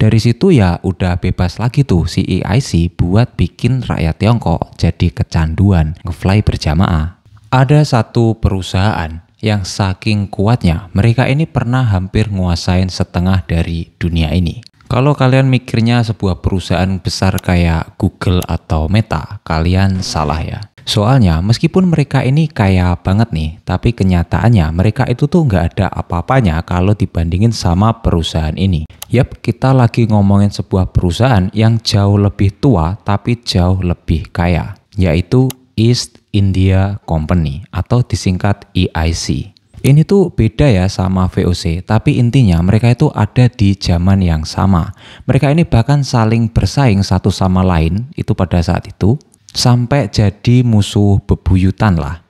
Dari situ ya udah bebas lagi tuh si EIC buat bikin rakyat Tiongkok jadi kecanduan ngefly berjamaah. Ada satu perusahaan yang saking kuatnya mereka ini pernah hampir nguasain setengah dari dunia ini. Kalau kalian mikirnya sebuah perusahaan besar kayak Google atau Meta, kalian salah ya. Soalnya meskipun mereka ini kaya banget nih, tapi kenyataannya mereka itu tuh nggak ada apa-apanya kalau dibandingin sama perusahaan ini. Yap, kita lagi ngomongin sebuah perusahaan yang jauh lebih tua tapi jauh lebih kaya, yaitu East India Company atau disingkat EIC. Ini tuh beda ya sama VOC, tapi intinya mereka itu ada di zaman yang sama. Mereka ini bahkan saling bersaing satu sama lain itu pada saat itu, sampai jadi musuh bebuyutan lah.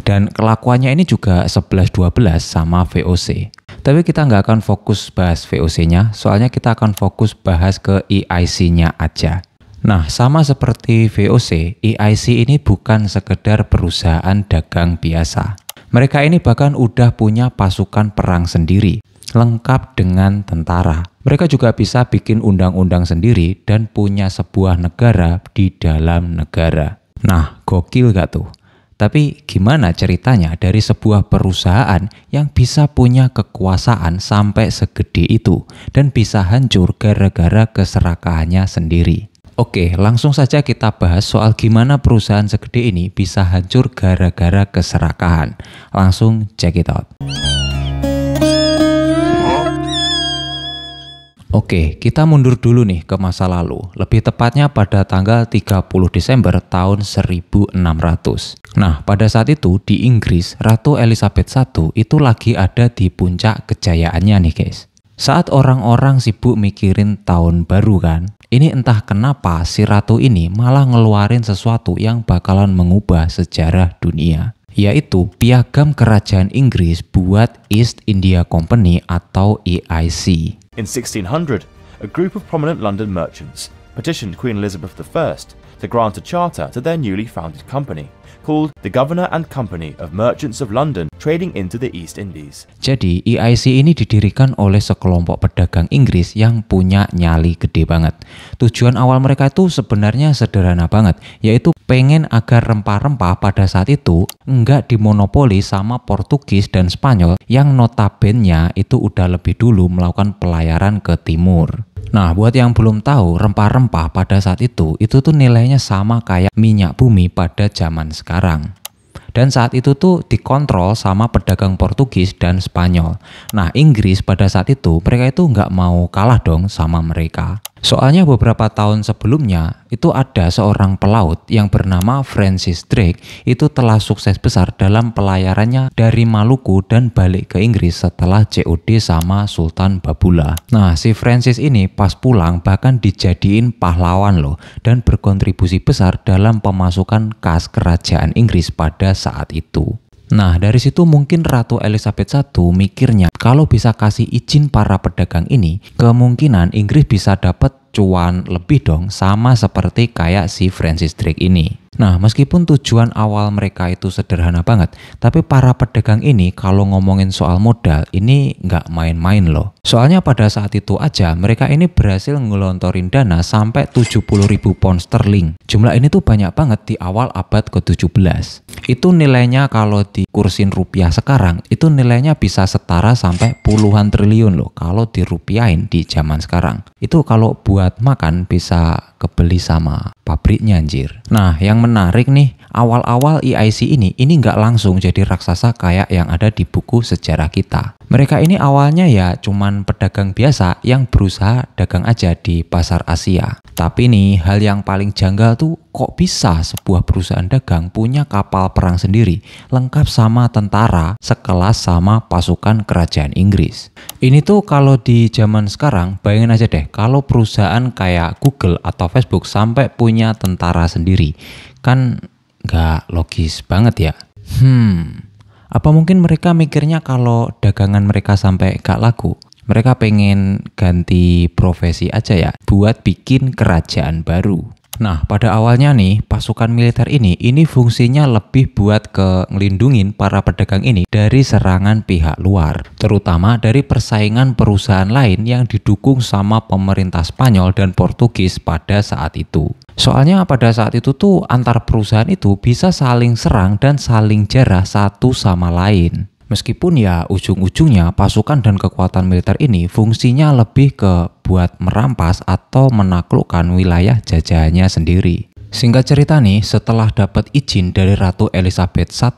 Dan kelakuannya ini juga 11-12 sama VOC. Tapi kita nggak akan fokus bahas VOC-nya, soalnya kita akan fokus bahas ke EIC-nya aja. Nah, sama seperti VOC, EIC ini bukan sekedar perusahaan dagang biasa. Mereka ini bahkan udah punya pasukan perang sendiri, lengkap dengan tentara. Mereka juga bisa bikin undang-undang sendiri dan punya sebuah negara di dalam negara. Nah, gokil gak tuh? Tapi gimana ceritanya dari sebuah perusahaan yang bisa punya kekuasaan sampai segede itu dan bisa hancur gara-gara keserakahannya sendiri? Oke, langsung saja kita bahas soal gimana perusahaan segede ini bisa hancur gara-gara keserakahan. Langsung check it out. Oke, kita mundur dulu nih ke masa lalu. Lebih tepatnya pada tanggal 30 Desember tahun 1600. Nah, pada saat itu di Inggris, Ratu Elizabeth I itu lagi ada di puncak kejayaannya nih guys. Saat orang-orang sibuk mikirin tahun baru kan, ini entah kenapa si ratu ini malah ngeluarin sesuatu yang bakalan mengubah sejarah dunia, yaitu piagam kerajaan Inggris buat East India Company atau EIC. In 1600, a group of prominent London merchants petitioned Queen Elizabeth I to grant a charter to their newly founded company, called the Governor and Company of Merchants of London Trading into the East Indies. Jadi EIC ini didirikan oleh sekelompok pedagang Inggris yang punya nyali gede banget. Tujuan awal mereka itu sebenarnya sederhana banget, yaitu pengen agar rempah-rempah pada saat itu nggak dimonopoli sama Portugis dan Spanyol yang notabene itu udah lebih dulu melakukan pelayaran ke timur. Nah, buat yang belum tahu, rempah-rempah pada saat itu tuh nilainya sama kayak minyak bumi pada zaman sekarang. Dan saat itu tuh dikontrol sama pedagang Portugis dan Spanyol. Nah, Inggris pada saat itu mereka itu nggak mau kalah dong sama mereka. Soalnya beberapa tahun sebelumnya itu ada seorang pelaut yang bernama Francis Drake itu telah sukses besar dalam pelayarannya dari Maluku dan balik ke Inggris setelah COD sama Sultan Babula. Nah, si Francis ini pas pulang bahkan dijadiin pahlawan loh dan berkontribusi besar dalam pemasukan kas kerajaan Inggris pada saat itu. Nah, dari situ mungkin Ratu Elizabeth I mikirnya kalau bisa kasih izin para pedagang ini, kemungkinan Inggris bisa dapat cuan lebih dong, sama seperti kayak si Francis Drake ini. Nah, meskipun tujuan awal mereka itu sederhana banget, tapi para pedagang ini kalau ngomongin soal modal ini nggak main-main loh. Soalnya pada saat itu aja mereka ini berhasil ngelontorin dana sampai 70.000 pound sterling. Jumlah ini tuh banyak banget di awal abad ke-17. Itu nilainya kalau dikursin rupiah sekarang, itu nilainya bisa setara sampai puluhan triliun loh kalau dirupiahin di zaman sekarang. Itu kalau buat makan bisa kebeli sama pabriknya anjir. Nah, yang menarik nih, awal-awal EIC ini nggak langsung jadi raksasa kayak yang ada di buku sejarah kita. Mereka ini awalnya ya cuman pedagang biasa yang berusaha dagang aja di pasar Asia. Tapi nih, hal yang paling janggal tuh kok bisa sebuah perusahaan dagang punya kapal perang sendiri, lengkap sama tentara, sekelas sama pasukan kerajaan Inggris. Ini tuh kalau di zaman sekarang, bayangin aja deh, kalau perusahaan kayak Google atau Facebook sampai punya tentara sendiri, kan nggak logis banget ya. Apa mungkin mereka mikirnya kalau dagangan mereka sampai gak laku, mereka pengen ganti profesi aja ya, buat bikin kerajaan baru. Nah, pada awalnya nih, pasukan militer ini fungsinya lebih buat ngelindungin para pedagang ini dari serangan pihak luar, terutama dari persaingan perusahaan lain yang didukung sama pemerintah Spanyol dan Portugis pada saat itu. Soalnya pada saat itu tuh antar perusahaan itu bisa saling serang dan saling jarah satu sama lain. Meskipun ya ujung-ujungnya pasukan dan kekuatan militer ini fungsinya lebih ke buat merampas atau menaklukkan wilayah jajahannya sendiri. Singkat cerita nih, setelah dapat izin dari Ratu Elizabeth I,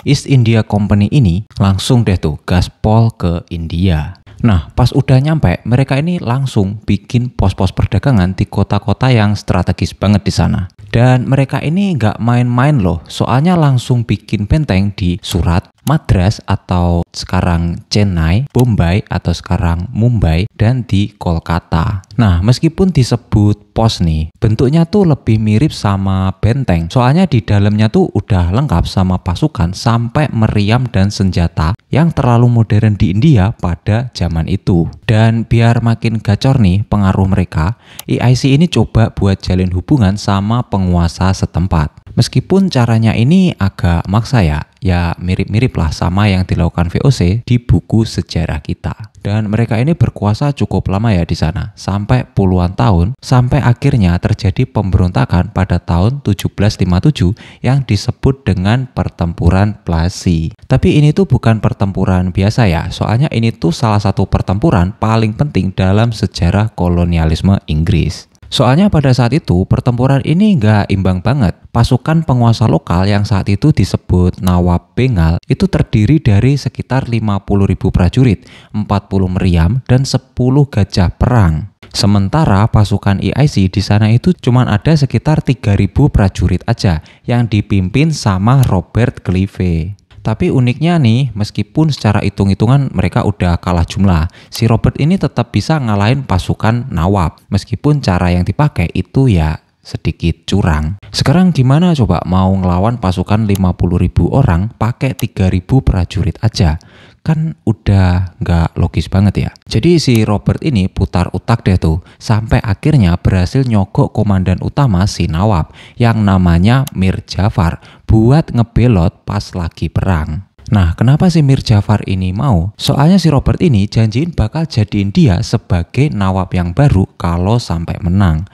East India Company ini langsung deh tuh gaspol ke India. Nah, pas udah nyampe, mereka ini langsung bikin pos-pos perdagangan di kota-kota yang strategis banget di sana. Dan mereka ini nggak main-main loh, soalnya langsung bikin benteng di Surat, Madras atau sekarang Chennai, Bombay atau sekarang Mumbai, dan di Kolkata. Nah, meskipun disebut pos nih, bentuknya tuh lebih mirip sama benteng. Soalnya di dalamnya tuh udah lengkap sama pasukan sampai meriam dan senjata yang terlalu modern di India pada zaman itu. Dan biar makin gacor nih pengaruh mereka, EIC ini coba buat jalin hubungan sama penguasa setempat. Meskipun caranya ini agak maksa ya mirip-mirip lah sama yang dilakukan VOC di buku sejarah kita. Dan mereka ini berkuasa cukup lama ya di sana, sampai puluhan tahun, sampai akhirnya terjadi pemberontakan pada tahun 1757 yang disebut dengan Pertempuran Plassey. Tapi ini tuh bukan pertempuran biasa ya, soalnya ini tuh salah satu pertempuran paling penting dalam sejarah kolonialisme Inggris. Soalnya pada saat itu pertempuran ini nggak imbang banget. Pasukan penguasa lokal yang saat itu disebut Nawab Bengal itu terdiri dari sekitar 50.000 prajurit, 40 meriam, dan 10 gajah perang. Sementara pasukan EIC di sana itu cuma ada sekitar 3.000 prajurit aja yang dipimpin sama Robert Clive. Tapi uniknya nih, meskipun secara hitung-hitungan mereka udah kalah jumlah, si Robert ini tetap bisa ngalahin pasukan Nawab. Meskipun cara yang dipakai itu ya sedikit curang. Sekarang gimana coba mau ngelawan pasukan 50.000 orang pakai 3.000 prajurit aja? Kan udah nggak logis banget ya. Jadi si Robert ini putar otak deh tuh, sampai akhirnya berhasil nyogok komandan utama si Nawab yang namanya Mir Jafar buat ngebelot pas lagi perang. Nah, kenapa si Mir Jafar ini mau? Soalnya si Robert ini janjiin bakal jadiin dia sebagai Nawab yang baru kalau sampai menang.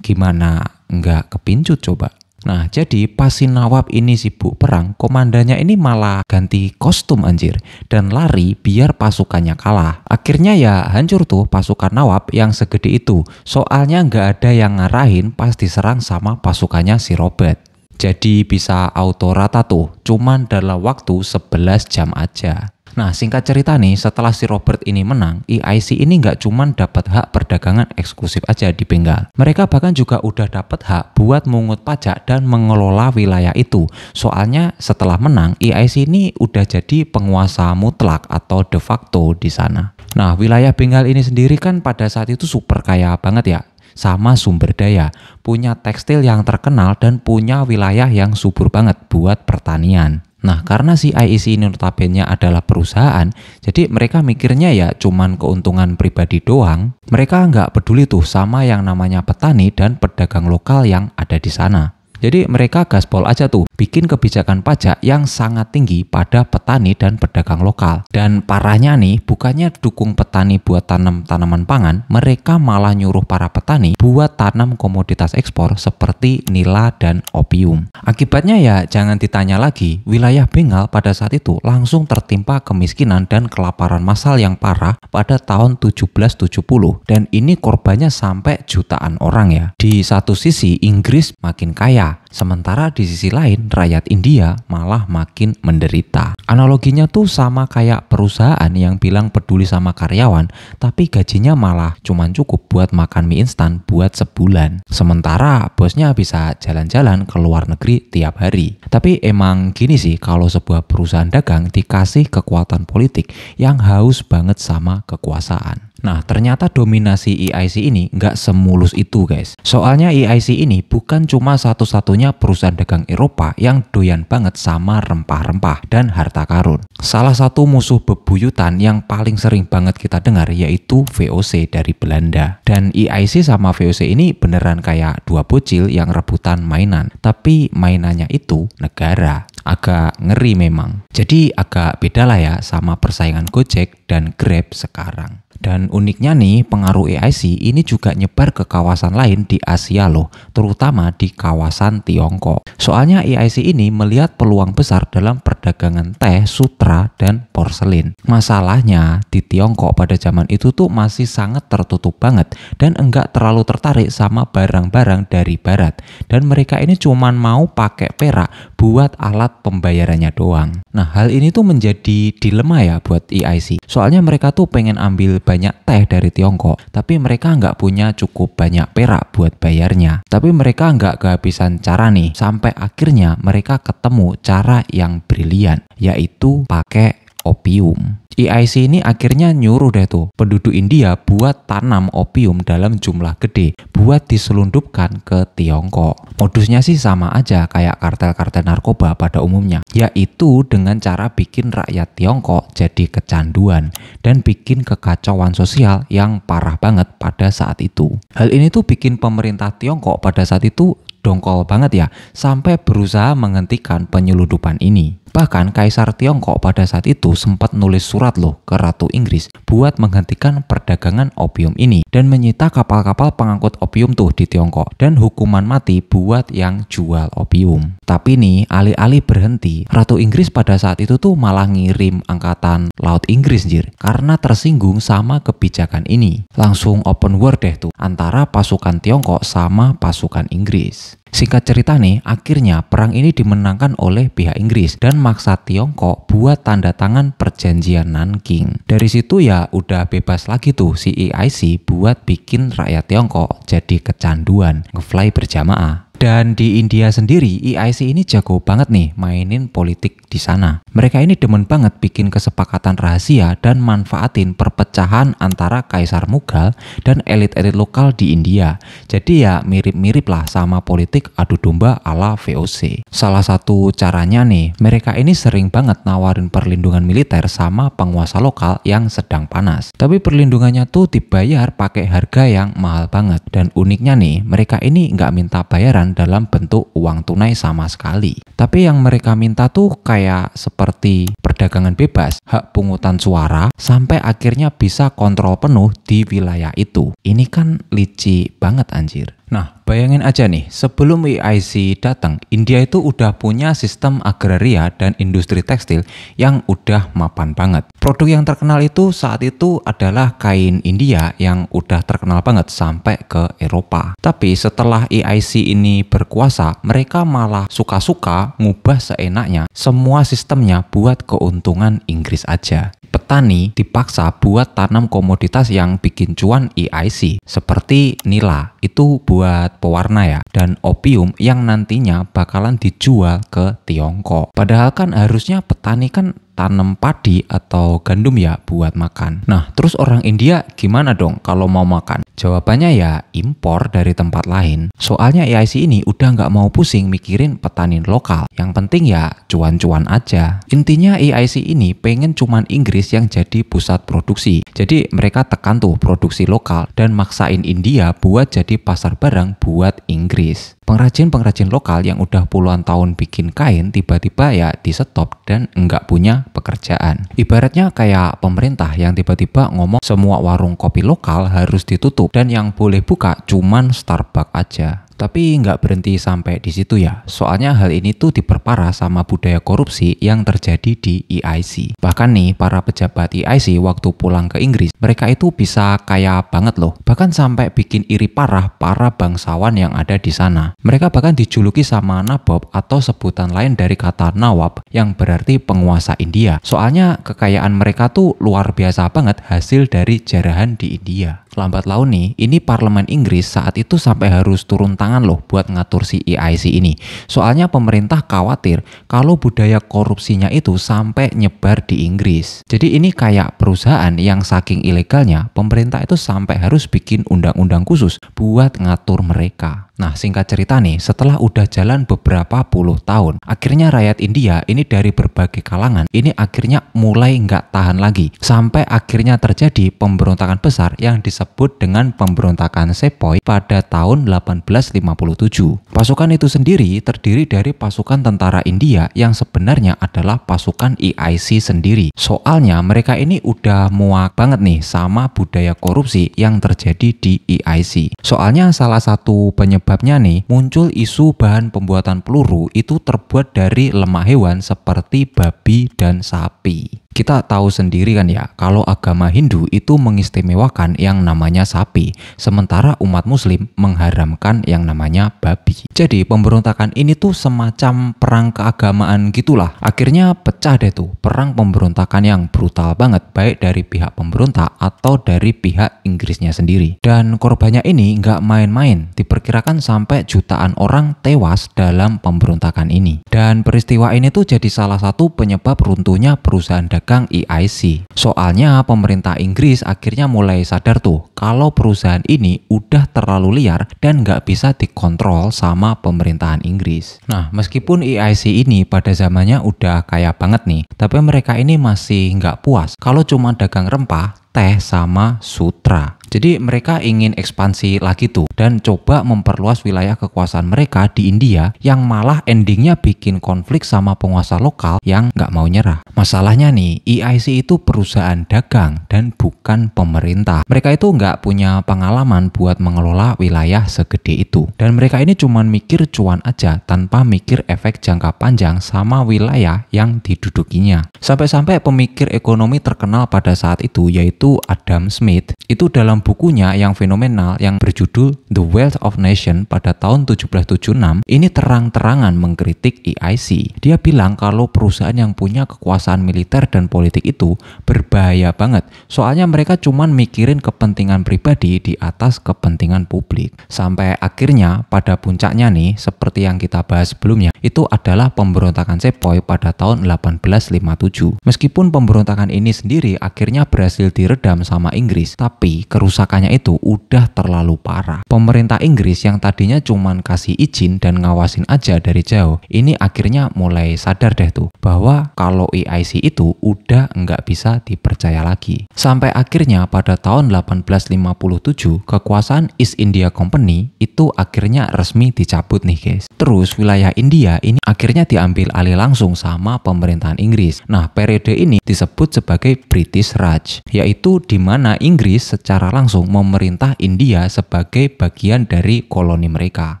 Gimana nggak kepincut coba? Nah, jadi pas si Nawab ini sibuk perang, komandannya ini malah ganti kostum anjir dan lari biar pasukannya kalah. Akhirnya ya hancur tuh pasukan Nawab yang segede itu. Soalnya nggak ada yang ngarahin pas diserang sama pasukannya si Robert. Jadi bisa auto rata tuh, cuman dalam waktu 11 jam aja. Nah, singkat cerita nih, setelah si Robert ini menang, EIC ini nggak cuman dapat hak perdagangan eksklusif aja di Bengal. Mereka bahkan juga udah dapat hak buat mungut pajak dan mengelola wilayah itu. Soalnya setelah menang, EIC ini udah jadi penguasa mutlak atau de facto di sana. Nah, wilayah Bengal ini sendiri kan pada saat itu super kaya banget ya, sama sumber daya, punya tekstil yang terkenal dan punya wilayah yang subur banget buat pertanian. Nah, karena si IEC ini notabene adalah perusahaan, jadi mereka mikirnya ya cuman keuntungan pribadi doang. Mereka nggak peduli tuh sama yang namanya petani dan pedagang lokal yang ada di sana. Jadi mereka gaspol aja tuh, bikin kebijakan pajak yang sangat tinggi pada petani dan pedagang lokal. Dan parahnya nih, bukannya dukung petani buat tanam tanaman pangan, mereka malah nyuruh para petani buat tanam komoditas ekspor seperti nila dan opium. Akibatnya ya jangan ditanya lagi, wilayah Bengal pada saat itu langsung tertimpa kemiskinan dan kelaparan massal yang parah pada tahun 1770. Dan ini korbannya sampai jutaan orang ya. Di satu sisi Inggris makin kaya, sementara di sisi lain rakyat India malah makin menderita. Analoginya tuh sama kayak perusahaan yang bilang peduli sama karyawan, tapi gajinya malah cuman cukup buat makan mie instan buat sebulan. Sementara bosnya bisa jalan-jalan ke luar negeri tiap hari. Tapi emang gini sih, kalau sebuah perusahaan dagang dikasih kekuatan politik yang haus banget sama kekuasaan. Nah, ternyata dominasi EIC ini nggak semulus itu, guys. Soalnya EIC ini bukan cuma satu-satunya perusahaan dagang Eropa yang doyan banget sama rempah-rempah dan harta karun. Salah satu musuh bebuyutan yang paling sering banget kita dengar yaitu VOC dari Belanda. Dan EIC sama VOC ini beneran kayak dua bocil yang rebutan mainan. Tapi mainannya itu negara. Agak ngeri memang. Jadi agak beda lah ya sama persaingan Gojek dan Grab sekarang. Dan uniknya nih, pengaruh EIC ini juga nyebar ke kawasan lain di Asia loh, terutama di kawasan Tiongkok. Soalnya EIC ini melihat peluang besar dalam perdagangan teh, sutra, dan porselin. Masalahnya, di Tiongkok pada zaman itu tuh masih sangat tertutup banget dan enggak terlalu tertarik sama barang-barang dari barat. Dan mereka ini cuman mau pakai perak buat alat pembayarannya doang. Nah, hal ini tuh menjadi dilema ya buat EIC. Soalnya mereka tuh pengen ambil banyak teh dari Tiongkok, tapi mereka nggak punya cukup banyak perak buat bayarnya. Tapi mereka nggak kehabisan cara nih, sampai akhirnya mereka ketemu cara yang brilian, yaitu pakai opium. EIC ini akhirnya nyuruh deh tuh penduduk India buat tanam opium dalam jumlah gede buat diselundupkan ke Tiongkok. Modusnya sih sama aja kayak kartel-kartel narkoba pada umumnya, yaitu dengan cara bikin rakyat Tiongkok jadi kecanduan dan bikin kekacauan sosial yang parah banget pada saat itu. Hal ini tuh bikin pemerintah Tiongkok pada saat itu dongkol banget ya, sampai berusaha menghentikan penyelundupan ini. Bahkan Kaisar Tiongkok pada saat itu sempat nulis surat loh ke Ratu Inggris buat menghentikan perdagangan opium ini dan menyita kapal-kapal pengangkut opium tuh di Tiongkok dan hukuman mati buat yang jual opium. Tapi nih, alih-alih berhenti, Ratu Inggris pada saat itu tuh malah ngirim angkatan laut Inggris karena tersinggung sama kebijakan ini. Langsung open war deh tuh antara pasukan Tiongkok sama pasukan Inggris. Singkat cerita nih, akhirnya perang ini dimenangkan oleh pihak Inggris dan maksa Tiongkok buat tanda tangan perjanjian Nanking. Dari situ ya udah bebas lagi tuh si EIC buat bikin rakyat Tiongkok jadi kecanduan ngefly berjamaah. Dan di India sendiri, EIC ini jago banget nih mainin politik di sana. Mereka ini demen banget bikin kesepakatan rahasia dan manfaatin perpecahan antara Kaisar Mughal dan elit-elit lokal di India. Jadi ya mirip-mirip lah sama politik adu domba ala VOC. Salah satu caranya nih, mereka ini sering banget nawarin perlindungan militer sama penguasa lokal yang sedang panas. Tapi perlindungannya tuh dibayar pakai harga yang mahal banget. Dan uniknya nih, mereka ini nggak minta bayaran dalam bentuk uang tunai sama sekali. Tapi yang mereka minta tuh kayak seperti perdagangan bebas, hak pungutan suara, sampai akhirnya bisa kontrol penuh di wilayah itu. Ini kan licik banget anjir. Nah, bayangin aja nih, sebelum EIC datang, India itu udah punya sistem agraria dan industri tekstil yang udah mapan banget. Produk yang terkenal itu saat itu adalah kain India yang udah terkenal banget sampai ke Eropa. Tapi setelah EIC ini berkuasa, mereka malah suka-suka ngubah seenaknya semua sistemnya buat keuntungan Inggris aja. Petani dipaksa buat tanam komoditas yang bikin cuan EIC seperti nila itu buat pewarna ya, dan opium yang nantinya bakalan dijual ke Tiongkok. Padahal kan harusnya petani kan tanam padi atau gandum ya buat makan. Nah, terus orang India gimana dong kalau mau makan? Jawabannya ya impor dari tempat lain. Soalnya EIC ini udah nggak mau pusing mikirin petani lokal. Yang penting ya cuan-cuan aja. Intinya EIC ini pengen cuman Inggris yang jadi pusat produksi. Jadi mereka tekan tuh produksi lokal dan maksain India buat jadi pasar barang buat Inggris. Pengrajin-pengrajin lokal yang udah puluhan tahun bikin kain tiba-tiba ya di stop dan nggak punya pekerjaan. Ibaratnya kayak pemerintah yang tiba-tiba ngomong semua warung kopi lokal harus ditutup dan yang boleh buka cuman Starbucks aja. Tapi nggak berhenti sampai di situ ya, soalnya hal ini tuh diperparah sama budaya korupsi yang terjadi di EIC. Bahkan nih, para pejabat EIC waktu pulang ke Inggris, mereka itu bisa kaya banget loh. Bahkan sampai bikin iri parah para bangsawan yang ada di sana. Mereka bahkan dijuluki sama Nabob atau sebutan lain dari kata Nawab yang berarti penguasa India. Soalnya kekayaan mereka tuh luar biasa banget hasil dari jarahan di India. Lambat laun nih, ini parlemen Inggris saat itu sampai harus turun tangan loh buat ngatur si EIC ini. Soalnya pemerintah khawatir kalau budaya korupsinya itu sampai nyebar di Inggris. Jadi ini kayak perusahaan yang saking ilegalnya, pemerintah itu sampai harus bikin undang-undang khusus buat ngatur mereka. Nah, singkat cerita nih, setelah udah jalan beberapa puluh tahun, akhirnya rakyat India ini dari berbagai kalangan, ini akhirnya mulai nggak tahan lagi. Sampai akhirnya terjadi pemberontakan besar yang disebut dengan pemberontakan Sepoy pada tahun 1857. Pasukan itu sendiri terdiri dari pasukan tentara India yang sebenarnya adalah pasukan EIC sendiri. Soalnya mereka ini udah muak banget nih sama budaya korupsi yang terjadi di EIC. Soalnya salah satu penyebabnya nih, muncul isu bahan pembuatan peluru itu terbuat dari lemak hewan seperti babi dan sapi. Kita tahu sendiri kan ya, kalau agama Hindu itu mengistimewakan yang namanya sapi, sementara umat Muslim mengharamkan yang namanya babi. Jadi pemberontakan ini tuh semacam perang keagamaan gitulah. Akhirnya pecah deh tuh, perang pemberontakan yang brutal banget, baik dari pihak pemberontak atau dari pihak Inggrisnya sendiri. Dan korbannya ini nggak main-main, diperkirakan sampai jutaan orang tewas dalam pemberontakan ini. Dan peristiwa ini tuh jadi salah satu penyebab runtuhnya perusahaan dagang EIC. Soalnya pemerintah Inggris akhirnya mulai sadar tuh kalau perusahaan ini udah terlalu liar dan nggak bisa dikontrol sama pemerintahan Inggris. Nah, meskipun EIC ini pada zamannya udah kaya banget nih, tapi mereka ini masih nggak puas kalau cuma dagang rempah, teh sama sutra. Jadi mereka ingin ekspansi lagi tuh dan coba memperluas wilayah kekuasaan mereka di India yang malah endingnya bikin konflik sama penguasa lokal yang nggak mau nyerah. Masalahnya nih, EIC itu perusahaan dagang dan bukan pemerintah. Mereka itu nggak punya pengalaman buat mengelola wilayah segede itu. Dan mereka ini cuman mikir cuan aja tanpa mikir efek jangka panjang sama wilayah yang didudukinya. Sampai-sampai pemikir ekonomi terkenal pada saat itu yaitu Adam Smith, itu dalam bukunya yang fenomenal yang berjudul The Wealth of Nation pada tahun 1776 ini terang-terangan mengkritik EIC. Dia bilang kalau perusahaan yang punya kekuasaan militer dan politik itu berbahaya banget. Soalnya mereka cuman mikirin kepentingan pribadi di atas kepentingan publik. Sampai akhirnya pada puncaknya nih, seperti yang kita bahas sebelumnya, itu adalah pemberontakan Sepoy pada tahun 1857. Meskipun pemberontakan ini sendiri akhirnya berhasil diredam sama Inggris, tapi kerusakannya itu udah terlalu parah. Pemerintah Inggris yang tadinya cuman kasih izin dan ngawasin aja dari jauh, ini akhirnya mulai sadar deh tuh bahwa kalau EIC itu udah nggak bisa dipercaya lagi. Sampai akhirnya pada tahun 1857 kekuasaan East India Company itu akhirnya resmi dicabut nih guys. Terus wilayah India ini akhirnya diambil alih langsung sama pemerintahan Inggris. Nah, periode ini disebut sebagai British Raj, yaitu di mana Inggris secara langsung memerintah India sebagai bagian dari koloni mereka.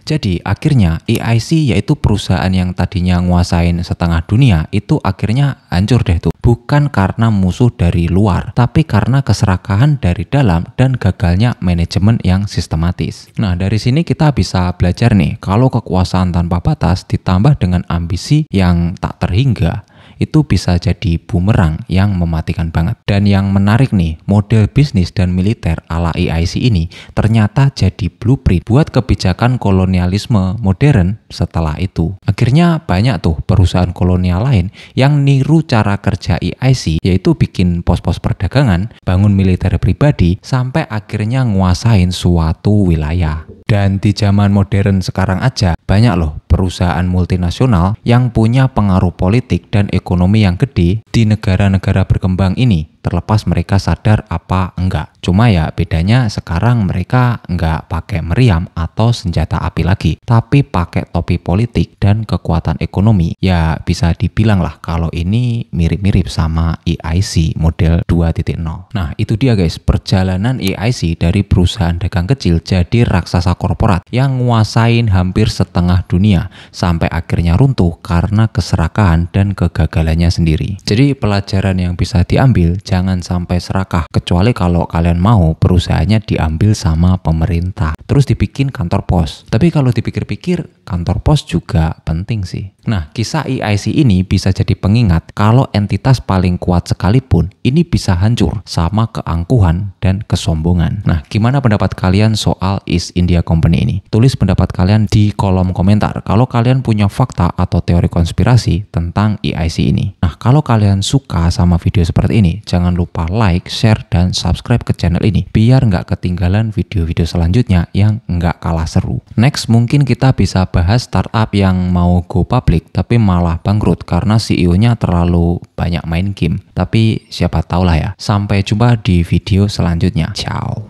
Jadi akhirnya EIC yaitu perusahaan yang tadinya nguasain setengah dunia itu akhirnya hancur deh tuh. Bukan karena musuh dari luar, tapi karena keserakahan dari dalam dan gagalnya manajemen yang sistematis. Nah, dari sini kita bisa belajar nih, kalau kekuasaan tanpa batas ditambah dengan ambisi yang tak terhingga, itu bisa jadi bumerang yang mematikan banget. Dan yang menarik nih, model bisnis dan militer ala EIC ini ternyata jadi blueprint buat kebijakan kolonialisme modern setelah itu. Akhirnya banyak tuh perusahaan kolonial lain yang niru cara kerja EIC, yaitu bikin pos-pos perdagangan, bangun militer pribadi, sampai akhirnya nguasain suatu wilayah. Dan di zaman modern sekarang aja, banyak loh perusahaan multinasional yang punya pengaruh politik dan ekonomi yang gede di negara-negara berkembang ini, terlepas mereka sadar apa enggak. Cuma ya bedanya sekarang mereka enggak pakai meriam atau senjata api lagi, tapi pakai topi politik dan kekuatan ekonomi. Ya bisa dibilang lah kalau ini mirip-mirip sama EIC model 2.0. Nah itu dia guys, perjalanan EIC dari perusahaan dagang kecil jadi raksasa korporat yang nguasain hampir setengah dunia sampai akhirnya runtuh karena keserakahan dan kegagalannya sendiri. Jadi pelajaran yang bisa diambil, jangan sampai serakah, kecuali kalau kalian mau perusahaannya diambil sama pemerintah, terus dibikin kantor pos. Tapi kalau dipikir-pikir, kantor pos juga penting sih. Nah, kisah EIC ini bisa jadi pengingat kalau entitas paling kuat sekalipun ini bisa hancur sama keangkuhan dan kesombongan. Nah, gimana pendapat kalian soal East India Company ini? Tulis pendapat kalian di kolom komentar kalau kalian punya fakta atau teori konspirasi tentang EIC ini. Nah, kalau kalian suka sama video seperti ini, jangan lupa like, share, dan subscribe ke channel ini biar nggak ketinggalan video-video selanjutnya yang nggak kalah seru. Next, mungkin kita bisa bahas startup yang mau go public tapi malah bangkrut karena CEO-nya terlalu banyak main game. Tapi siapa tahu lah ya. Sampai jumpa di video selanjutnya. Ciao.